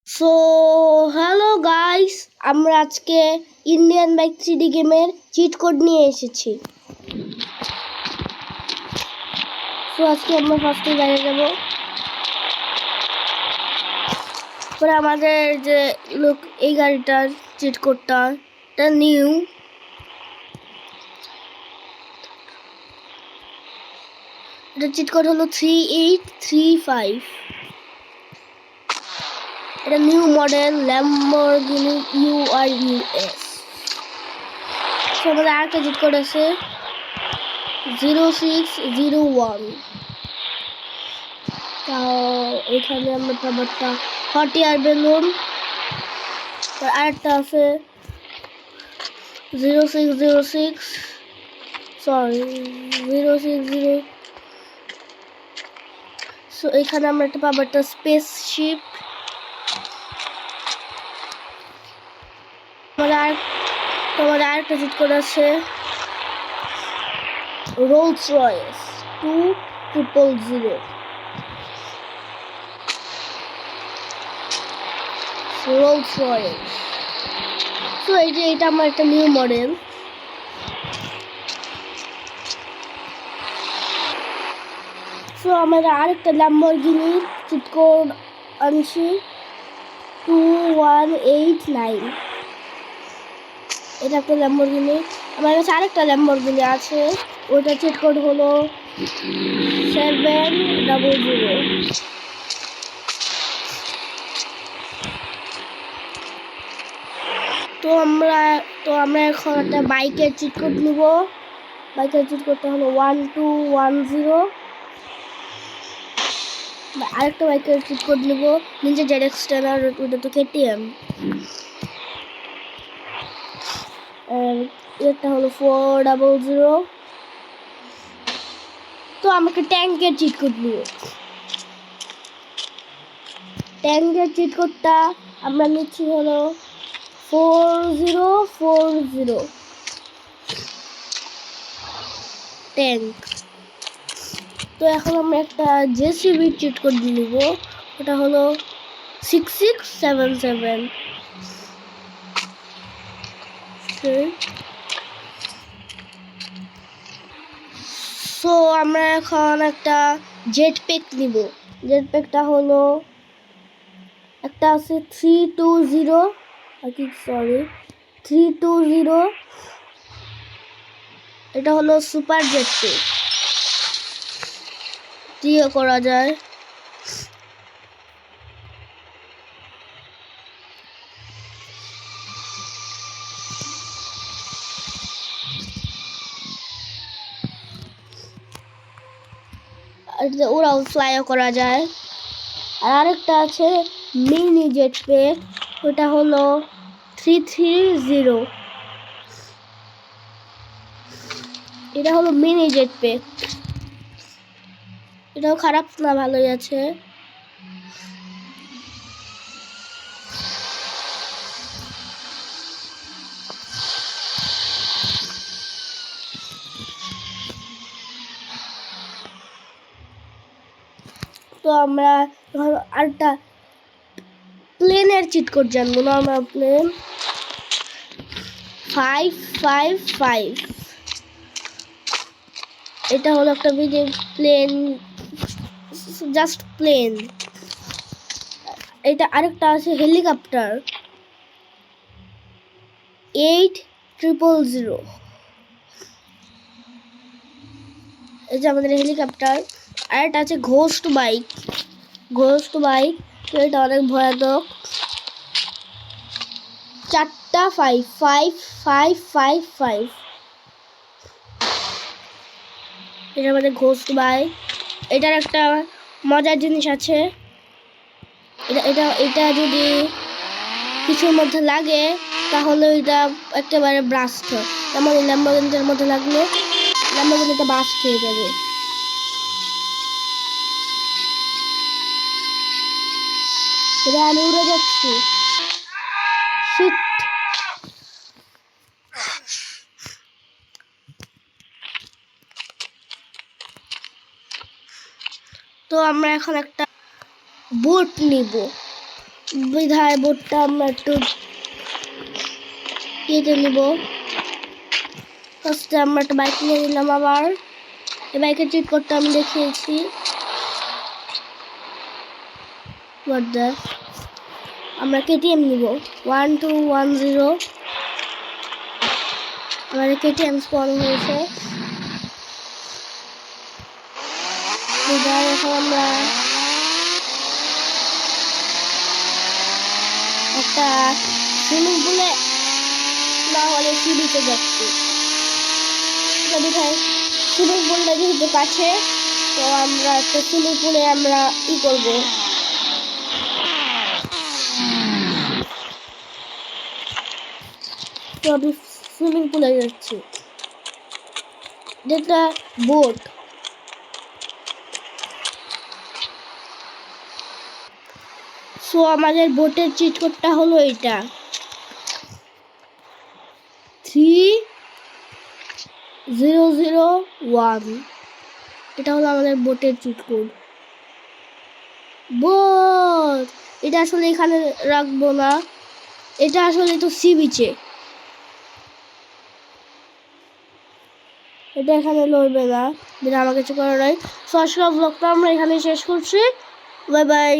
So hello guys, আমরা আজকে Indian bike 3D গেমের চিট কোড নিয়ে এসেছি। সো আজকে আমরা ফার্স্টে বাইরে যাব। পরে আমাদের যে লোক এই গাড়িটার চিট কোডটা এটা নিউ, এটা চিট কোড হলো 3835। এটা new model Lamborghini URUS। So আমাদের আরেকটা চিট কোড আছে 0601। তাও এখানে আমরা পাবো একটা হট এয়ার বেলুন। আরেকটা আছে 0606, সরি 060। সো এখানে আমরা একটা পাবো একটা স্পেসশিপ। তোমাদের আরেকটা চিট কোড আছে Rolls Royce 2000। Rolls Royce. So এই যে এটা আমার একটা নিউ মডেল। সো আমরা আরেকটা ল্যাম্বরগিনি চিট কোড আনছি 2189। এটা একটা ল্যাম্বরগিনি। আমার কাছে আরেকটা ল্যাম্বরগিনি আছে, ওটা চিট কোড হলো 700। তো আমরা এখন একটা বাইকের চিট কোড নিব। বাইকের চিট কোডটা হলো 1210। আরেকটা বাইকের চিট কোড নিব নিনজা জেড এক্সটেনার, ওটা তো KTM। এটা হলো 400। তো আমাকে ট্যাঙ্কের চিট কোড নিব। ট্যাঙ্কের চিট কোডটা আমরা নিচ্ছি হলো 4040 ট্যাঙ্ক। তো এখন আমরা একটা জেসিবি চিট কোড নিব, ওটা হলো 6677। সো আমরা এখন একটা জেট প্যাক নিব। জেট প্যাকটা হলো একটা আছে 320। এটা হলো সুপার জেট প্যাক, দিয়ে করা যায়। ওরাও ফ্লাইও করা যায়। আর আরেকটা আছে মিনি জেট প্যাক, ওটা হলো 330। এটা হলো মিনি জেট প্যাক, এটাও খারাপ না, ভালোই আছে। তো আমরা আরেকটা প্লেনের চিট কোড জানবো না। আমরা প্লেন 555। এটা হলো একটা প্লেন, জাস্ট প্লেন। এটা আরেকটা আছে হেলিকপ্টার 8000। এই যে আমাদের হেলিকপ্টার। আরেকটা আছে ঘোস্ট বাইক। এটা অনেক ভয়ানক। 4টা 55555। এটা আমাদের ঘোস্ট বাইক। এটার একটা মজার জিনিস আছে, এটা যদি কিছুর মধ্যে লাগে তাহলে এটা একেবারে ব্লাস্ট হয়। যেমন ল্যাম্বরগিনিটার মধ্যে লাগলে ল্যাম্বরগিনিটা ব্লাস্ট হয়ে যাবে। এটা আমি উড়ে যাচ্ছি। শিট। তো আমরা এখন একটা বোট নিব। বিধায় বোর্ডটা আমরা একটু কেটে নিব। ফার্স্টে আমরা একটা বাইক নিয়ে নিলাম। আবার এই বাইকের চিট কোডটা আমি দেখিয়েছি। আমরা কেটিএম নিব 1210। আমাদের কেটিএম স্পন হয়েছে। এখন আমরা একটা সুইমিং পুলে না হলে সিঁড়িতে যাচ্ছি। সুইমিং পুলটা যেহেতু কাছে, তো আমরা একটা সুইমিং পুলে আমরা করবো। তো আমি সুইমিং পুলে যাচ্ছি, যেটা বোট। সো আমাদের বোটের চিট কোডটা হলো এটা 3001। এটা হলো আমাদের বোটের চিট কোড। বোট এটা আসলে এখানে রাখবো না, এটা আসলে তো সি বিচে, এটা এখানে লড়বে না, যেটা আমার কিছু করার নাই। সো আজকের ব্লগটা আমরা এখানে শেষ করছি। Bye bye.